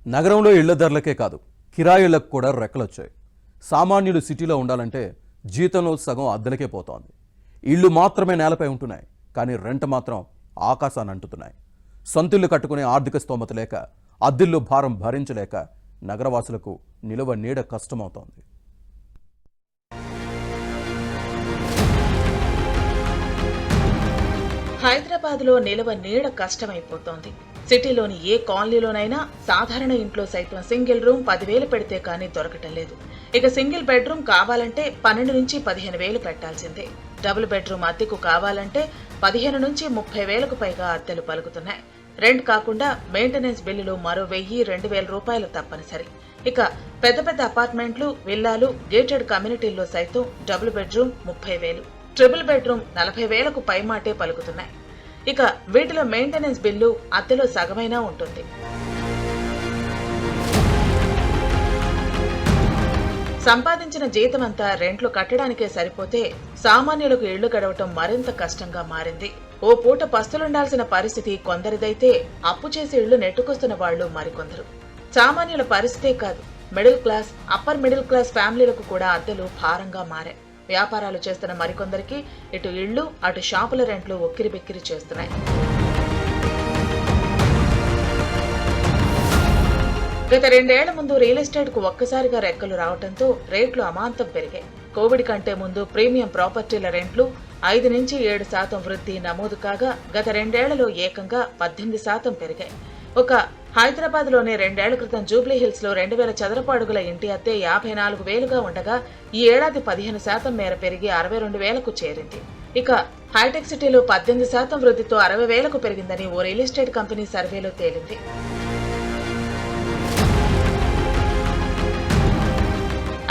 నగరంలో ఇళ్ల ధరలకే కాదు కిరాయిళ్లకు కూడా రెక్కలొచ్చాయి. సామాన్యులు సిటీలో ఉండాలంటే జీతంలో సగం అద్దెలకే పోతోంది. ఇళ్లు మాత్రమే నేలపై ఉంటున్నాయి, కానీ రెంట్ మాత్రం ఆకాశాన్ని అంటుతున్నాయి. సొంతిల్లు కట్టుకునే ఆర్థిక స్తోమత లేక, అద్దెల్లు భారం భరించలేక నగరవాసులకు నిలువ నీడ కష్టమవుతోంది. హైదరాబాద్లో నిలువ నీడ కష్టమైపోతోంది. సిటీలోని ఏ కాలనీలోనైనా సాధారణ ఇంట్లో సైతం సింగిల్ రూమ్ 10,000 పెడితే కానీ దొరకటం లేదు. ఇక సింగిల్ బెడ్రూమ్ కావాలంటే 12 నుంచి 15,000 పెట్టాల్సిందే. డబుల్ బెడ్రూమ్ అద్దెకు కావాలంటే 15 నుంచి 30,000కు పైగా అద్దెలు పలుకుతున్నాయి. రెంట్ కాకుండా మెయింటెనెన్స్ బిల్లులు మరో 1,000-2,000 రూపాయలు తప్పనిసరి. ఇక పెద్ద పెద్ద అపార్ట్మెంట్లు, విల్లాలు, గేటెడ్ కమ్యూనిటీల్లో సైతం డబుల్ బెడ్రూమ్ 30,000, ట్రిపుల్ బెడ్రూమ్ 40,000కు పైమాటే పలుకుతున్నాయి. ఇక వీటిలో మెయింటెనెన్స్ బిల్లు అద్దెలో సగమైనా ఉంటుంది. సంపాదించిన జీతమంతా రెంట్లు కట్టడానికే సరిపోతే సామాన్యులకు ఇళ్లు గడవటం మరింత కష్టంగా మారింది. ఓ పూట పస్తులుండాల్సిన పరిస్థితి కొందరిదైతే అప్పు చేసి ఇళ్లు నెట్టుకొస్తున్న వాళ్లు మరికొందరు. సామాన్యుల పరిస్థితే కాదు, middle class, upper middle class ఫ్యామిలీలకు కూడా అద్దెలు భారంగా మారాయి. వ్యాపారాలు చేస్తున్న మరికొందరికి ఇటు ఇళ్లు, అటు షాపుల రెంట్లు ఉక్కిరిబిక్కిరి చేస్తున్నాయి. గత 2 ఏళ్ల ముందు రియల్ ఎస్టేట్ కు ఒక్కసారిగా రెక్కలు రావడంతో రేట్లు అమాంతం పెరిగాయి. కోవిడ్ కంటే ముందు ప్రీమియం ప్రాపర్టీల రెంట్లు 5 నుంచి 7% వృద్ధి నమోదు కాగా గత 2 ఏళ్లలో ఏకంగా 18% పెరిగాయి. ఒక హైదరాబాద్ లోనే 2 ఏళ్ల క్రితం జూబ్లీ హిల్స్ లో 2,000 చదరపు అడుగుల ఇంటి అద్దె 54,000గా ఉండగా ఈ ఏడాది 15% మేర పెరిగి 62,000కు చేరింది. ఇక హైటెక్ సిటీలో 18% వృద్ధితో 60,000కు పెరిగిందని ఓ రియల్ ఎస్టేట్ కంపెనీ సర్వేలో తేలింది.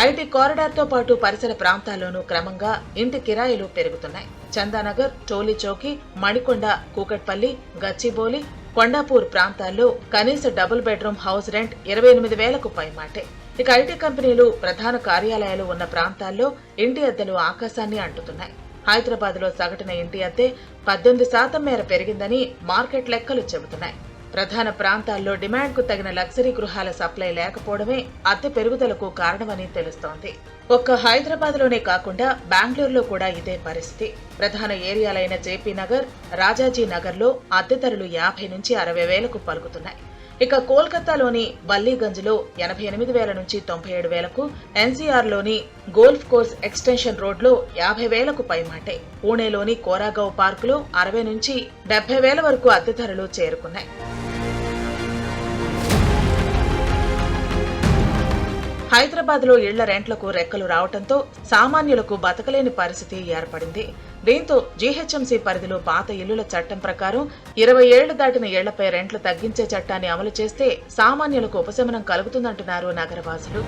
ఐటీ కారిడార్ తో పాటు పరిసర ప్రాంతాల్లోనూ క్రమంగా ఇంటి కిరాయిలు పెరుగుతున్నాయి. చందానగర్, టోలీ చౌకీ, మణికొండ, కూకట్పల్లి, గచ్చిబౌలి, కొండాపూర్ ప్రాంతాల్లో కనీస డబుల్ బెడ్రూమ్ హౌస్ రెంట్ 28,000కు పైమాటే. ఇక ఐటీ కంపెనీలు, ప్రధాన కార్యాలయాలు ఉన్న ప్రాంతాల్లో ఇంటి అద్దెలు ఆకాశాన్ని అంటుతున్నాయి. హైదరాబాద్ లో సగటున ఇంటి అద్దె 18% మేర పెరిగిందని మార్కెట్ లెక్కలు చెబుతున్నాయి. ప్రధాన ప్రాంతాల్లో డిమాండ్ కు తగిన లగ్జరీ గృహాల సప్లై లేకపోవడమే అద్దె పెరుగుదలకు కారణమని తెలుస్తోంది. ఒక్క హైదరాబాద్ లోనే కాకుండా బెంగళూరులో కూడా ఇదే పరిస్థితి. ప్రధాన ఏరియాలైన జేపీ నగర్, రాజాజీ నగర్ లో అద్దె ధరలు 50 నుంచి 60,000కు పలుకుతున్నాయి. ఇక కోల్కతాలోని బల్లీగంజ్ లో 88,000 నుంచి 97,000కు, ఎన్సీఆర్ లోని గోల్ఫ్ కోర్స్ ఎక్స్టెన్షన్ రోడ్ లో 50,000కు పైమాటే. పూణేలోని కోరాగావ్ పార్క్ లో 60 నుంచి 70,000 వరకు అద్దె ధరలు చేరుకున్నాయి. హైదరాబాద్ లో ఇళ్ల రెంట్లకు రెక్కలు రావడంతో సామాన్యులకు బతకలేని పరిస్థితి ఏర్పడింది. దీంతో జీహెచ్ఎంసీ పరిధిలో పాత ఇళ్లుల చట్టం ప్రకారం 20 ఏళ్లు దాటిన ఇళ్లపై రెంట్లు తగ్గించే చట్టాన్ని అమలు చేస్తే సామాన్యులకు ఉపశమనం కలుగుతుందంటున్నారు నగరవాసులు.